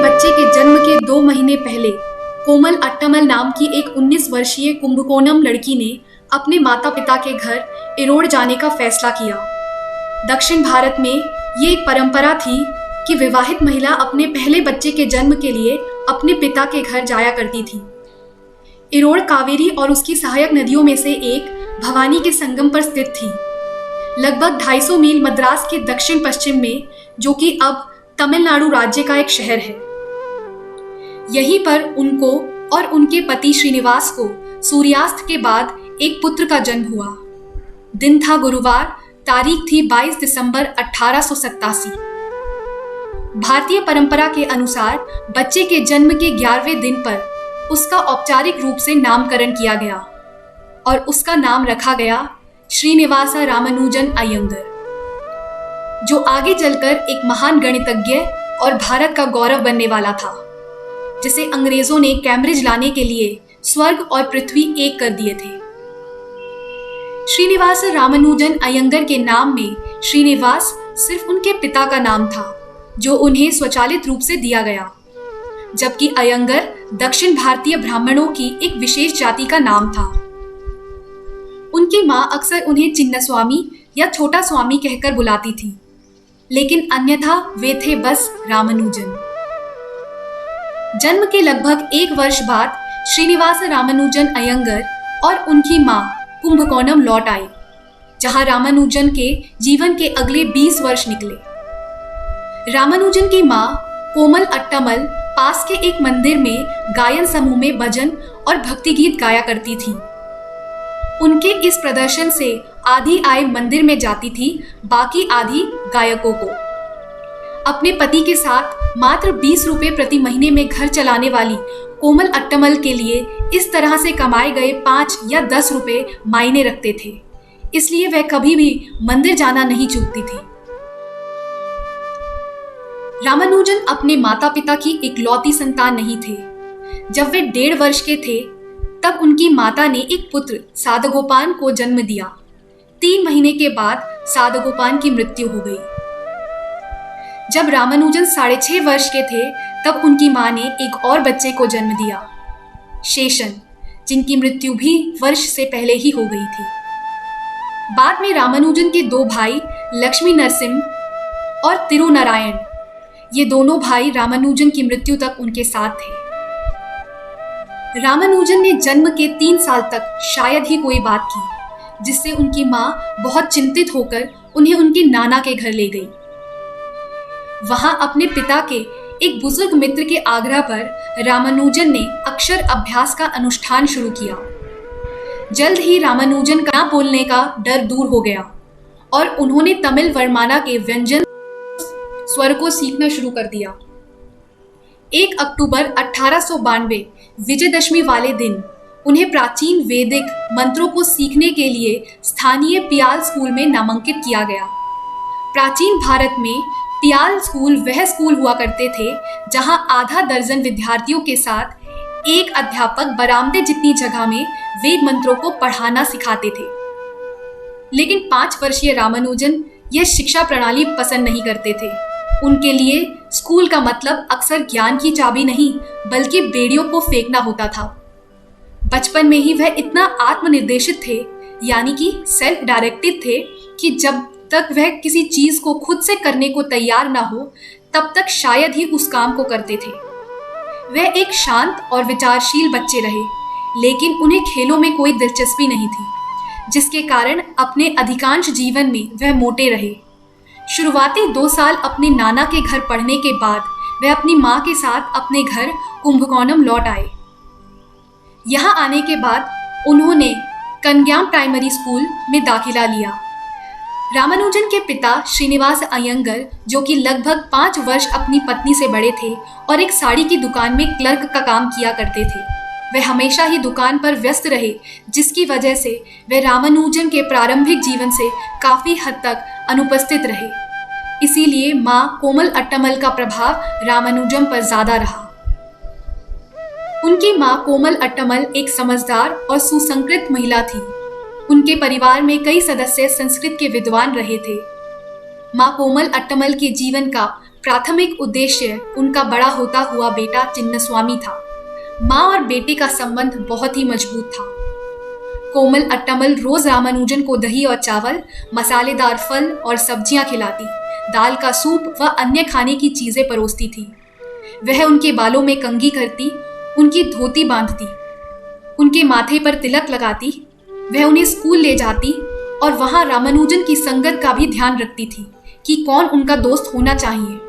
बच्चे के जन्म के 2 महीने पहले कोमल अट्टमल नाम की एक 19 वर्षीय कुंभकोणम लड़की ने अपने माता पिता के घर इरोड़ जाने का फैसला किया। दक्षिण भारत में ये एक परंपरा थी कि विवाहित महिला अपने पहले बच्चे के जन्म के लिए अपने पिता के घर जाया करती थी। इरोड़ कावेरी और उसकी सहायक नदियों में से एक भवानी के संगम पर स्थित थी, लगभग 250 मील मद्रास के दक्षिण पश्चिम में, जो कि अब तमिलनाडु राज्य का एक शहर है। यहीं पर उनको और उनके पति श्रीनिवास को सूर्यास्त के बाद एक पुत्र का जन्म हुआ। दिन था गुरुवार, तारीख थी 22 दिसंबर 1887। भारतीय परंपरा के अनुसार बच्चे के जन्म के 11वें दिन पर उसका औपचारिक रूप से नामकरण किया गया और उसका नाम रखा गया श्रीनिवास रामानुजन अयंगर, जो आगे चलकर एक महान गणितज्ञ और भारत का गौरव बनने वाला था, जिसे अंग्रेजों ने कैम्ब्रिज लाने के लिए स्वर्ग और पृथ्वी एक कर दिए थे। श्रीनिवास रामानुजन अयंगर के नाम में श्रीनिवास सिर्फ उनके पिता का नाम था, जो उन्हें स्वचालित रूप से दिया गया, जबकि अयंगर दक्षिण भारतीय ब्राह्मणों की एक विशेष जाति का नाम था। उनकी मां अक्सर उन्हें चिन्नस्वामी या छोटा स्वामी कहकर बुलाती थी, लेकिन अन्यथा वे थे बस रामानुजन। जन्म के लगभग 1 वर्ष बाद श्रीनिवास रामानुजन अयंगर और उनकी मां कुंभकोणम लौट आए, जहां रामानुजन के जीवन के अगले 20 वर्ष निकले। रामानुजन की मां कोमल अट्टमल पास के एक मंदिर में गायन समूह में भजन और भक्ति गीत गाया करती थी। उनके इस प्रदर्शन से आधी आय मंदिर में जाती थी, बाकी आधी गायकों को। अपने पति के साथ मात्र 20 रुपए प्रति महीने में घर चलाने वाली कोमल अट्टमल के लिए इस तरह से कमाए गए 5 या 10 रुपए मायने रखते थे, इसलिए वह कभी भी मंदिर जाना नहीं चूकती थी। रामानुजन अपने माता पिता की इकलौती संतान नहीं थे। जब वे 1.5 वर्ष के थे, तब उनकी माता ने एक पुत्र साधगोपान को जन्म दिया। 3 महीने के बाद साधगोपान की मृत्यु हो गई। जब रामानुजन 6.5 वर्ष के थे, तब उनकी मां ने एक और बच्चे को जन्म दिया, शेषन, जिनकी मृत्यु भी वर्ष से पहले ही हो गई थी। बाद में रामानुजन के 2 भाई लक्ष्मी नरसिम्ह और तिरुनारायण, ये दोनों भाई रामानुजन की मृत्यु तक उनके साथ थे। रामानुजन ने जन्म के 3 साल तक शायद ही कोई बात की, जिससे उनकी मां बहुत चिंतित होकर उन्हें उनके नाना के घर ले गई। वहां अपने पिता के एक बुजुर्ग मित्र के आग्रह पर रामानुजन ने अक्षर अभ्यास का अनुष्ठान शुरू किया। जल्द ही रामानुजन का ना बोलने का डर दूर हो गया और उन्होंने तमिल वर्णमाला के व्यंजन स्वर को सीखना शुरू कर दिया। 1 अक्टूबर 1892 विजयदशमी वाले दिन उन्हें प्राचीन वैदिक मंत्रों को सीखने के लिए स्थानीय पियाल स्कूल में नामांकित किया गया। प्राचीन भारत में पियाल स्कूल वह स्कूल हुआ करते थे जहां आधा दर्जन विद्यार्थियों के साथ एक अध्यापक बरामदे जितनी जगह में वेद मंत्रों को पढ़ाना सिखाते थे। लेकिन 5 वर्षीय रामानुजन यह शिक्षा प्रणाली पसंद नहीं करते थे। उनके लिए स्कूल का मतलब अक्सर ज्ञान की चाबी नहीं, बल्कि बेड़ियों को फेंकना होता था। बचपन में ही वह इतना आत्मनिर्देशित थे, यानी कि सेल्फ डायरेक्टेड थे, कि जब तक वह किसी चीज को खुद से करने को तैयार ना हो, तब तक शायद ही उस काम को करते थे। वह एक शांत और विचारशील बच्चे रहे, लेकिन उन्हें खेलों में कोई दिलचस्पी नहीं थी, जिसके कारण अपने अधिकांश जीवन में वह मोटे रहे। शुरुआती 2 साल अपने नाना के घर पढ़ने के बाद वह अपनी मां के साथ अपने घर कुंभकोणम लौट आए। यहां आने के बाद उन्होंने कन्याम प्राइमरी स्कूल में दाखिला लिया। रामानुजन के पिता श्रीनिवास अयंगर, जो कि लगभग 5 वर्ष अपनी पत्नी से बड़े थे और एक साड़ी की दुकान में क्लर्क का काम किया करते थे, वह हमेशा ही दुकान पर व्यस्त रहे, जिसकी वजह से वह रामानुजन के प्रारंभिक जीवन से काफी हद तक अनुपस्थित रहे। इसीलिए मां कोमल अट्टमल का प्रभाव रामानुजन पर ज्यादा रहा। उनकी मां कोमल अट्टमल एक समझदार और सुसंस्कृत महिला थी। उनके परिवार में कई सदस्य संस्कृत के विद्वान रहे थे। मां कोमल अट्टमल के जीवन का प्राथमिक उद्देश्य उनका बड़ा होता हुआ बेटा चिन्नस्वामी था। माँ और बेटे का संबंध बहुत ही मजबूत था। कोमल अट्टमल रोज रामानुजन को दही और चावल, मसालेदार फल और सब्जियां खिलाती, दाल का सूप व अन्य खाने की चीजें परोसती थी। वह उनके बालों में कंघी करती, उनकी धोती बांधती, उनके माथे पर तिलक लगाती। वह उन्हें स्कूल ले जाती और वहां रामानुजन की संगत का भी ध्यान रखती थी कि कौन उनका दोस्त होना चाहिए।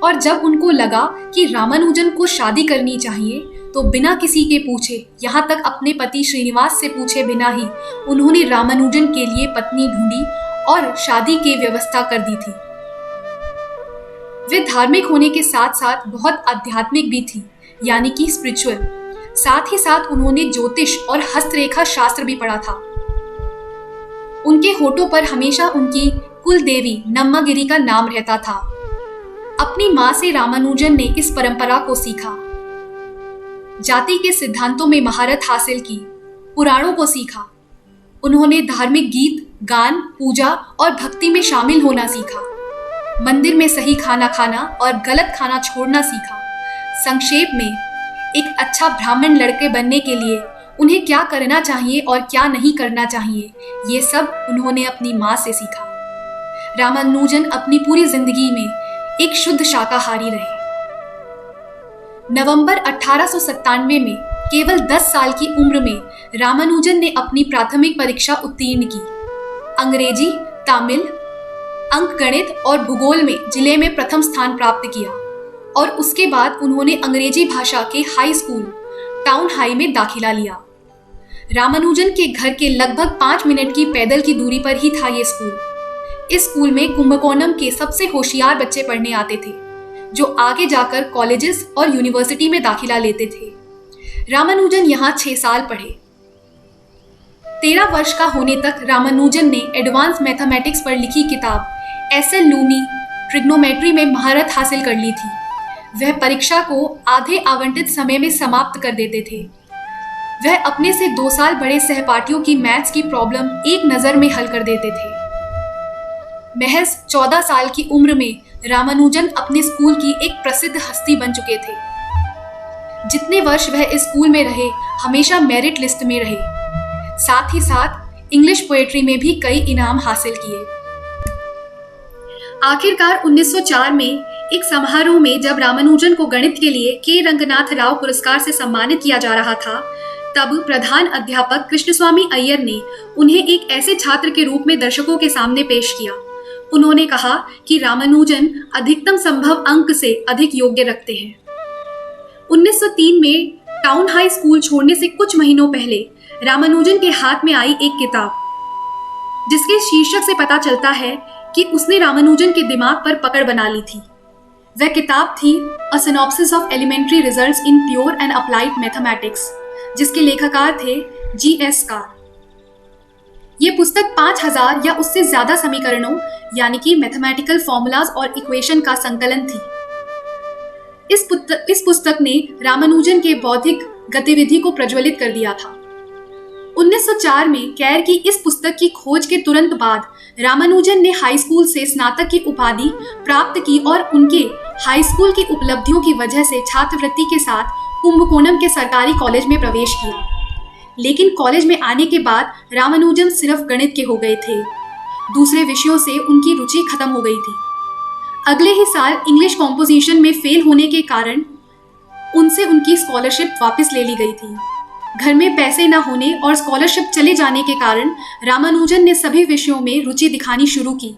और जब उनको लगा कि रामानुजन को शादी करनी चाहिए तो बिना किसी के पूछे, यहाँ तक अपने पति श्रीनिवास से पूछे बिना ही उन्होंने रामानुजन के लिए पत्नी ढूंढी और शादी की व्यवस्था कर दी थी। वे धार्मिक होने के साथ साथ बहुत आध्यात्मिक भी थी, यानी कि स्पिरिचुअल। साथ ही साथ उन्होंने ज्योतिष और हस्तरेखा शास्त्र भी पढ़ा था। उनके होठों पर हमेशा उनकी कुल देवी नम्मागिरी का नाम रहता था। अपनी मां से रामानुजन ने इस परंपरा को सीखा, जाति के सिद्धांतों में महारत हासिल की, पुराणों को सीखा। उन्होंने धार्मिक गीत, गान, पूजा और भक्ति में शामिल होना सीखा। मंदिर में सही खाना खाना और गलत खाना छोड़ना सीखा। संक्षेप में, एक अच्छा ब्राह्मण लड़के बनने के लिए उन्हें क्या करना चाहिए और क्या नहीं करना चाहिए, ये सब उन्होंने अपनी माँ से सीखा। रामानुजन अपनी पूरी जिंदगी में एक शुद्ध शाकाहारी रहे। नवंबर 1897 में केवल 10 साल की उम्र में रामानुजन ने अपनी प्राथमिक परीक्षा उत्तीर्ण की। अंग्रेजी, तमिल, अंकगणित और भूगोल में जिले में प्रथम स्थान प्राप्त किया और उसके बाद उन्होंने अंग्रेजी भाषा के हाई स्कूल टाउन हाई में दाखिला लिया। रामानुजन के घर के लगभग 5 मिनट की पैदल की दूरी पर ही था ये स्कूल। इस स्कूल में कुंभकोणम के सबसे होशियार बच्चे पढ़ने आते थे, जो आगे जाकर कॉलेजेस और यूनिवर्सिटी में दाखिला लेते थे। रामानुजन यहाँ 6 साल पढ़े। 13 वर्ष का होने तक रामानुजन ने एडवांस मैथमेटिक्स पर लिखी किताब एस.एल. लूनी ट्रिग्नोमेट्री में महारत हासिल कर ली थी। वह परीक्षा को आधे आवंटित समय में समाप्त कर देते थे। वह अपने से 2 साल बड़े सहपाठियों की मैथ्स की प्रॉब्लम एक नज़र में हल कर देते थे। महज 14 साल की उम्र में रामानुजन अपने स्कूल की एक प्रसिद्ध हस्ती बन चुके थे। जितने वर्ष वह इस स्कूल में रहे, हमेशा मेरिट लिस्ट में रहे। साथ ही साथ इंग्लिश पोएट्री में भी कई इनाम हासिल किए। आखिरकार 1904 में एक समारोह में जब रामानुजन को गणित के लिए के रंगनाथ राव पुरस्कार से सम्मानित किया जा रहा था, तब प्रधान अध्यापक कृष्णस्वामी अय्यर ने उन्हें एक ऐसे छात्र के रूप में दर्शकों के सामने पेश किया। उन्होंने कहा कि रामानुजन अधिकतम संभव अंक से अधिक योग्य रखते हैं। 1903 में टाउन हाई स्कूल छोड़ने से कुछ महीनों पहले रामानुजन के हाथ में आई एक किताब, जिसके शीर्षक से पता चलता है कि उसने रामानुजन के दिमाग पर पकड़ बना ली थी। वह किताब थी a synopsis of elementary results in pure and applied mathematics, जिसके लेखकार थे G.S. कार। ये पुस्तक 5000 या उससे ज्यादा समीकरणों यानी कि मैथमेटिकल फॉर्मूलाज और इक्वेशन का संकलन थी। इस पुस्तक ने रामानुजन के बौद्धिक गतिविधि को प्रज्वलित कर दिया था। 1904 में कैर की इस पुस्तक की खोज के तुरंत बाद रामानुजन ने हाई स्कूल से स्नातक की उपाधि प्राप्त की और उनके हाई स्कूल की उपलब्धियों की वजह से छात्रवृत्ति के साथ कुंभकोणम के सरकारी कॉलेज में प्रवेश किया। लेकिन कॉलेज में आने के बाद रामानुजन सिर्फ गणित के हो गए थे। दूसरे विषयों से उनकी रुचि खत्म हो गई थी। अगले ही साल इंग्लिश कॉम्पोजिशन में फेल होने के कारण उनसे उनकी स्कॉलरशिप वापस ले ली गई थी। घर में पैसे न होने और स्कॉलरशिप चले जाने के कारण रामानुजन ने सभी विषयों में रुचि दिखानी शुरू की,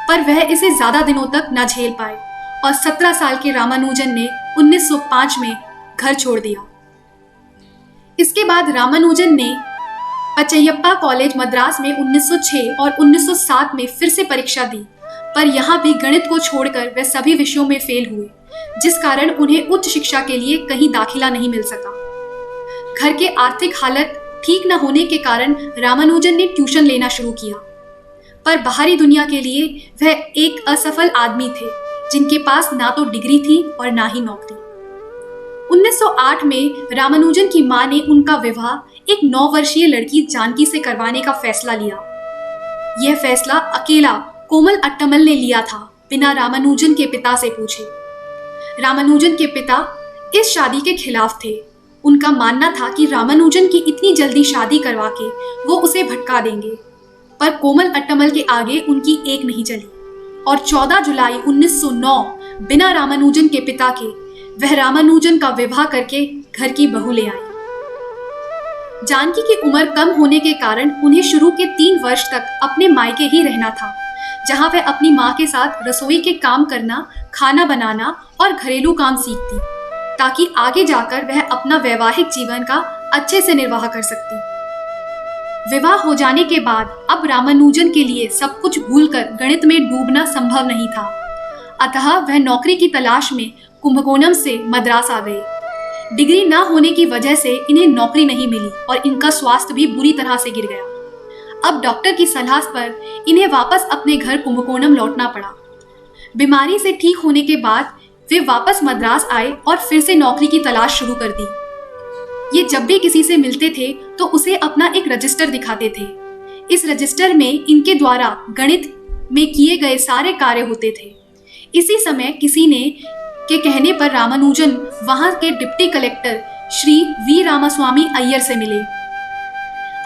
पर वह इसे ज्यादा दिनों तक न झेल पाए और 17 साल के रामानुजन ने 1905 में घर छोड़ दिया। इसके बाद रामानुजन ने पचैयप्पा कॉलेज मद्रास में 1906 और 1907 में फिर से परीक्षा दी, पर यहाँ भी गणित को छोड़कर वे सभी विषयों में फेल हुए, जिस कारण उन्हें उच्च शिक्षा के लिए कहीं दाखिला नहीं मिल सका। घर के आर्थिक हालत ठीक न होने के कारण रामानुजन ने ट्यूशन लेना शुरू किया, पर बाहरी दुनिया के लिए वह एक असफल आदमी थे, जिनके पास ना तो डिग्री थी और ना ही नौकरी। 1908 में रामानुजन की मां ने उनका विवाह एक 9 वर्षीय लड़की जानकी से करवाने का फैसला लिया। यह फैसला अकेला कोमल अट्टमल ने लिया था बिना रामानुजन के पिता से पूछे। रामानुजन के पिता इस शादी के खिलाफ थे। उनका मानना था कि रामानुजन की इतनी जल्दी शादी करवा के वो उसे भटका देंगे, पर कोमल अट्टमल के आगे उनकी एक नहीं चली और 14 जुलाई 1909 बिना रामानुजन के पिता के वह रामानुजन का विवाह करके घर की बहू ले आई। जानकी की उम्र कम होने के कारण उन्हें शुरू के 3 वर्ष तक अपने मायके ही रहना था, जहां वह अपनी मां के साथ रसोई के काम करना, खाना बनाना और घरेलू काम सीखती, ताकि आगे जाकर वह अपना वैवाहिक जीवन का अच्छे से निर्वाह कर सकती। विवाह हो जाने के बाद अब रामानुजन के लिए सब कुछ भूलकर गणित में डूबना संभव नहीं था, अतः वह नौकरी की तलाश में कुंभकोणम से मद्रास आ गए। डिग्री न होने की वजह से इन्हें नौकरी नहीं मिली और इनका स्वास्थ्य भी बुरी तरह से गिर गया। अब डॉक्टर की सलाह पर इन्हें वापस अपने घर कुंभकोणम लौटना पड़ा। बीमारी से ठीक होने के बाद वे वापस मद्रास आए और फिर से नौकरी की तलाश शुरू कर दी। ये जब भी किसी से मिलते थे तो उसे अपना एक रजिस्टर दिखाते थे। इस रजिस्टर में इनके द्वारा गणित में किए गए सारे कार्य होते थे। इसी समय किसी ने के कहने पर रामानुजन वहां के deputy collector Shri V Ramaswamy Iyer से मिले।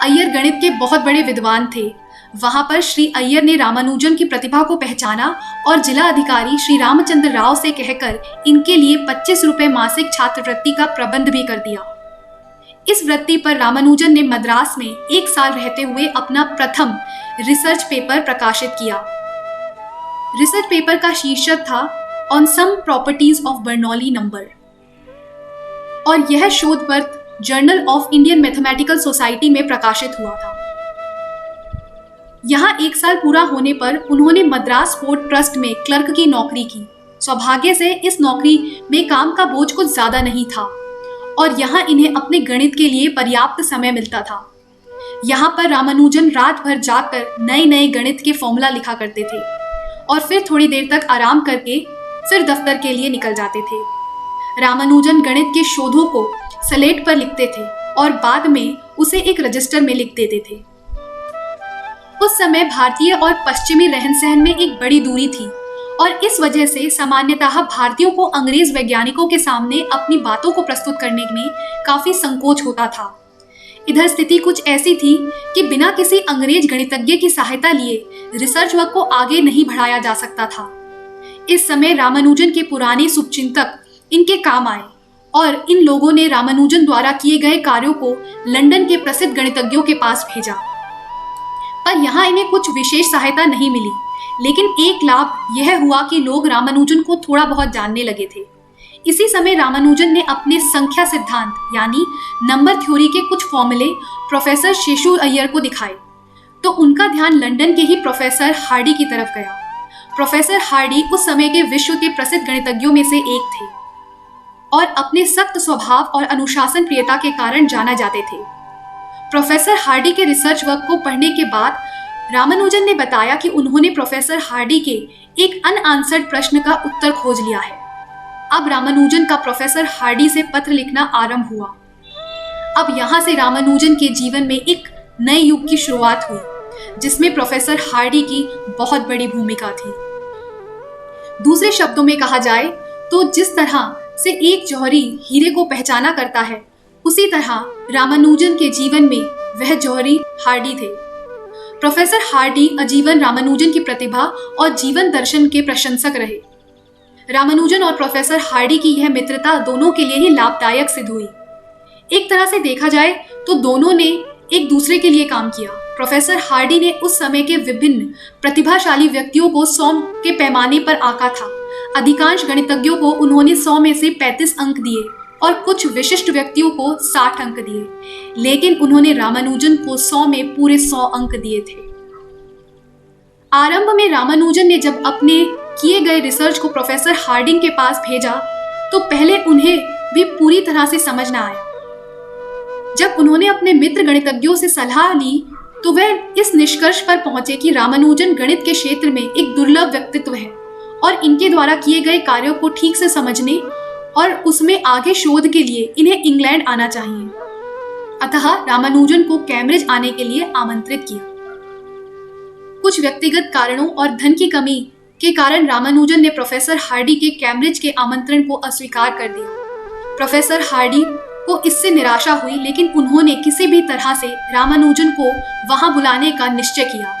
अय्यर गणित के बहुत बड़े विद्वान थे। वहां पर श्री अय्यर ने रामानुजन की प्रतिभा को पहचाना और जिला अधिकारी श्री रामचंद्र राव से कहकर इनके लिए 25 रुपए मासिक छात्रवृत्ति का प्रबंध भी कर दिया। इस वृत्ति पर रामानुजन ने मद्रास में 1 साल रहते हुए अपना प्रथम रिसर्च पेपर प्रकाशित किया। रिसर्च पेपर का शीर्षक था on some properties of Bernoulli number और यह शोध पत्र journal of Indian mathematical society में प्रकाशित हुआ था। यहाँ 1 साल पूरा होने पर उन्होंने मद्रास पोर्ट ट्रस्ट में क्लर्क की नौकरी की। सौभाग्य से इस नौकरी में काम का बोझ कुछ ज्यादा नहीं था और यहाँ इन्हें अपने गणित के लिए पर्याप्त समय मिलता था। यहाँ पर रामानुजन रात भर जाकर नए नए गणित के फॉर्मूला लिखा करते थे और फिर थोड़ी देर तक आराम करके फिर दफ्तर के लिए निकल जाते थे। रामानुजन गणित के शोधों को स्लेट पर लिखते थे और बाद में उसे एक रजिस्टर में लिख देते थे। उस समय भारतीय और पश्चिमी रहन सहन में एक बड़ी दूरी थी और इस वजह से सामान्यतः भारतीयों को अंग्रेज वैज्ञानिकों के सामने अपनी बातों को प्रस्तुत करने में काफी संकोच होता था। इधर स्थिति कुछ ऐसी थी कि बिना किसी अंग्रेज गणितज्ञ की सहायता लिए रिसर्च वर्क को आगे नहीं बढ़ाया जा सकता था। इस समय रामानुजन के पुराने शुभचिंतक इनके काम आए और इन लोगों ने रामानुजन द्वारा किए गए कार्यों को लंदन के प्रसिद्ध गणितज्ञों के पास भेजा, पर यहाँ इन्हें कुछ विशेष सहायता नहीं मिली। लेकिन एक लाभ यह हुआ कि लोग रामानुजन को थोड़ा बहुत जानने लगे थे। इसी समय रामानुजन ने अपने संख्या सिद्धांत यानी नंबर थ्योरी के कुछ फॉर्मूले प्रोफेसर शेषु अय्यर को दिखाए, तो उनका ध्यान लंदन के ही प्रोफेसर हार्डी की तरफ गया। प्रोफेसर हार्डी उस समय के विश्व के प्रसिद्ध गणितज्ञों में से एक थे और अपने सख्त स्वभाव और अनुशासन प्रियता के कारण जाना जाते थे। प्रोफेसर हार्डी के रिसर्च वर्क को पढ़ने के बाद रामानुजन ने बताया कि उन्होंने प्रोफेसर हार्डी के एक अनआंसर्ड प्रश्न का उत्तर खोज लिया है। अब रामानुजन का प्रोफेसर हार्डी से पत्र लिखना आरंभ हुआ। अब यहाँ से रामानुजन के जीवन में एक नए युग की शुरुआत हुई, जिसमें प्रोफेसर हार्डी की बहुत बड़ी भूमिका थी। दूसरे शब्दों में कहा जाए तो जिस तरह से एक जौहरी हीरे को पहचाना करता है, उसी तरह रामानुजन के जीवन में वह जौहरी हार्डी थे। प्रोफेसर हार्डी आजीवन रामानुजन की प्रतिभा और जीवन दर्शन के प्रशंसक रहे। रामानुजन और प्रोफेसर हार्डी की यह मित्रता दोनों के लिए ही लाभदायक सिद्ध हुई। एक तरह से देखा जाए तो दोनों ने एक दूसरे के लिए काम किया। प्रोफेसर हार्डी ने उस समय के विभिन्न प्रतिभाशाली व्यक्तियों को 100 के पैमाने पर आंका था। अधिकांश गणितज्ञों को उन्होंने 100 में से 35 अंक दिए और कुछ विशिष्ट व्यक्तियों को 60 अंक दिए, लेकिन उन्होंने रामानुजन को 100 में पूरे 100 अंक दिए थे। आरंभ में रामानुजन ने जब अपने किए गए रिसर्च को प्रोफेसर हार्डिंग के पास भेजा तो पहले उन्हें भी पूरी तरह से समझ न आया। जब उन्होंने अपने मित्र गणितज्ञों से सलाह ली तो वह इस निष्कर्ष पर पहुंचे कि रामानुजन गणित के क्षेत्र में एक दुर्लभ व्यक्तित्व है और इनके द्वारा किए गए कार्यों को ठीक से समझने और उसमें आगे शोध के लिए इन्हें इंग्लैंड आना चाहिए। अतः रामानुजन को कैम्ब्रिज आने के लिए आमंत्रित किया। कुछ व्यक्तिगत कारणों और धन की कमी के कारण रामानुजन ने प्रोफेसर हार्डी के कैम्ब्रिज के आमंत्रण को अस्वीकार कर दिया। प्रोफेसर हार्डी को इससे निराशा हुई, लेकिन उन्होंने किसी भी तरह से रामानुजन को वहां बुलाने का निश्चय किया।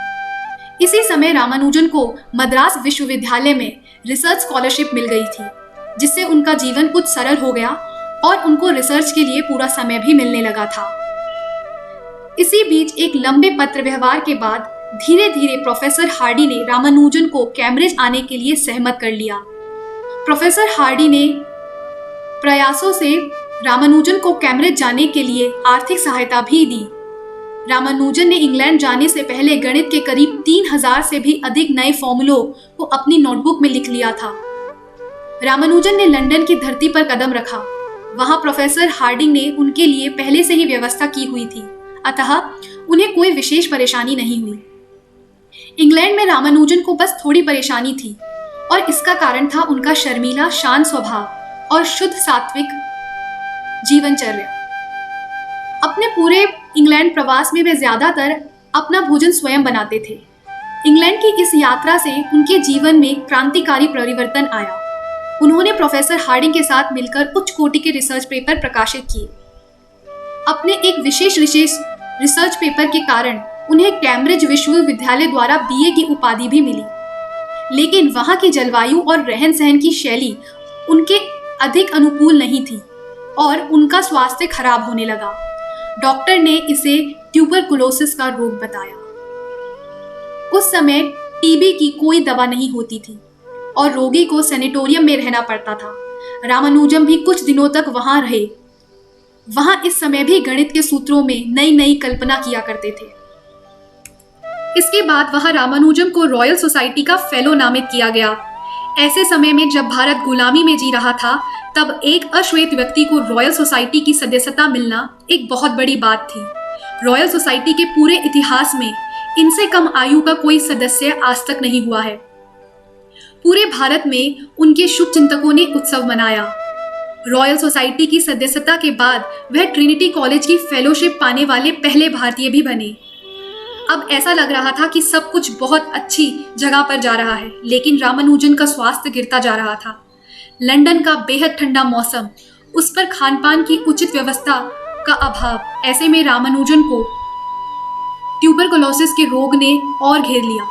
इसी समय रामानुजन को मद्रास विश्वविद्यालय में रिसर्च स्कॉलरशिप मिल गई थी, जिससे उनका जीवन कुछ सरल हो गया और उनको रिसर्च के लिए पूरा समय भी मिलने लगा था। इसी बीच एक लंबे पत्र व्यवहार के बाद धीरे धीरे प्रोफेसर हार्डी ने रामानुजन को कैम्ब्रिज आने के लिए सहमत कर लिया। प्रोफेसर हार्डी ने प्रयासों से रामानुजन को कैम्ब्रिज जाने के लिए आर्थिक सहायता भी दी। रामानुजन ने इंग्लैंड जाने से पहले गणित के करीब 3000 से भी अधिक नए फॉर्मूलों को अपनी नोटबुक में लिख लिया था। रामानुजन ने लंदन की धरती पर कदम रखा। वहां प्रोफेसर हार्डिंग ने उनके लिए पहले से ही व्यवस्था की हुई थी, अतः उन्हें कोई विशेष परेशानी नहीं हुई। इंग्लैंड में रामानुजन को बस थोड़ी परेशानी थी, और इसका कारण था उनका शर्मीला, शांत स्वभाव और शुद्ध सात्विक जीवनचर्या। अपने पूरे इंग्लैंड प्रवास में वे ज्यादातर अपना भोजन स्वयं बनाते थे। इंग्लैंड की इस यात्रा से उनके जीवन में क्रांतिकारी परिवर्तन आया। उन्होंने प्रोफेसर हार्डिंग के साथ मिलकर उच्च कोटि के रिसर्च पेपर प्रकाशित किए। अपने एक विशेष रिसर्च पेपर के कारण उन्हें कैम्ब्रिज विश्वविद्यालय द्वारा बीए की उपाधि भी मिली, लेकिन वहां की जलवायु और रहन सहन की शैली उनके अधिक अनुकूल नहीं थी और उनका स्वास्थ्य खराब होने लगा। डॉक्टर ने इसे ट्यूबरकुलोसिस का रोग बताया। उस समय टीबी की कोई दवा नहीं होती थी और रोगी को सैनिटोरियम में रहना पड़ता था। रामानुजन भी कुछ दिनों तक वहां रहे। वहां इस समय भी गणित के सूत्रों में नई नई कल्पना किया करते थे। इसके बाद वहां रामानुजन को रॉयल सोसाइटी का फेलो नामित किया गया। ऐसे समय में जब भारत गुलामी में जी रहा था, तब एक अश्वेत व्यक्ति को रॉयल सोसाइटी की सदस्यता मिलना एक बहुत बड़ी बात थी। रॉयल सोसाइटी के पूरे इतिहास में इनसे कम आयु का कोई सदस्य आज तक नहीं हुआ है। पूरे भारत में उनके शुभ चिंतकों ने उत्सव मनाया। रॉयल सोसाइटी की सदस्यता के बाद वह ट्रिनिटी कॉलेज की फेलोशिप पाने वाले पहले भारतीय भी बने। अब ऐसा लग रहा था कि सब कुछ बहुत अच्छी जगह पर जा रहा है, लेकिन रामानुजन का स्वास्थ्य गिरता जा रहा था। लंदन का बेहद ठंडा मौसम, उस पर खानपान की उचित व्यवस्था का अभाव, ऐसे में रामानुजन को ट्यूबरकुलोसिस के रोग ने और घेर लिया।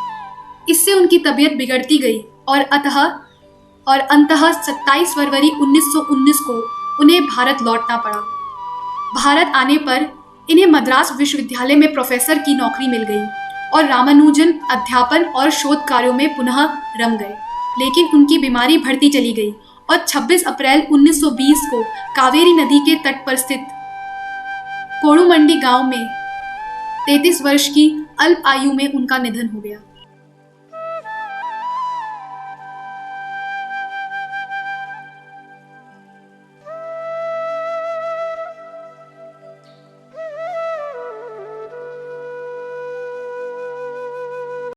इससे उनकी तबीयत बिगड़ती गई और अंततः 27 फरवरी 1919 को उन्हें भारत लौटना पड़ा। भारत आने पर इन्हें मद्रास विश्वविद्यालय में प्रोफेसर की नौकरी मिल गई और रामानुजन अध्यापन और शोध कार्यों में पुनः रम गए। लेकिन उनकी बीमारी बढ़ती चली गई और 26 अप्रैल 1920 को कावेरी नदी के तट पर स्थित कोड़ुमंडी गांव में 33 वर्ष की अल्प आयु में उनका निधन हो गया।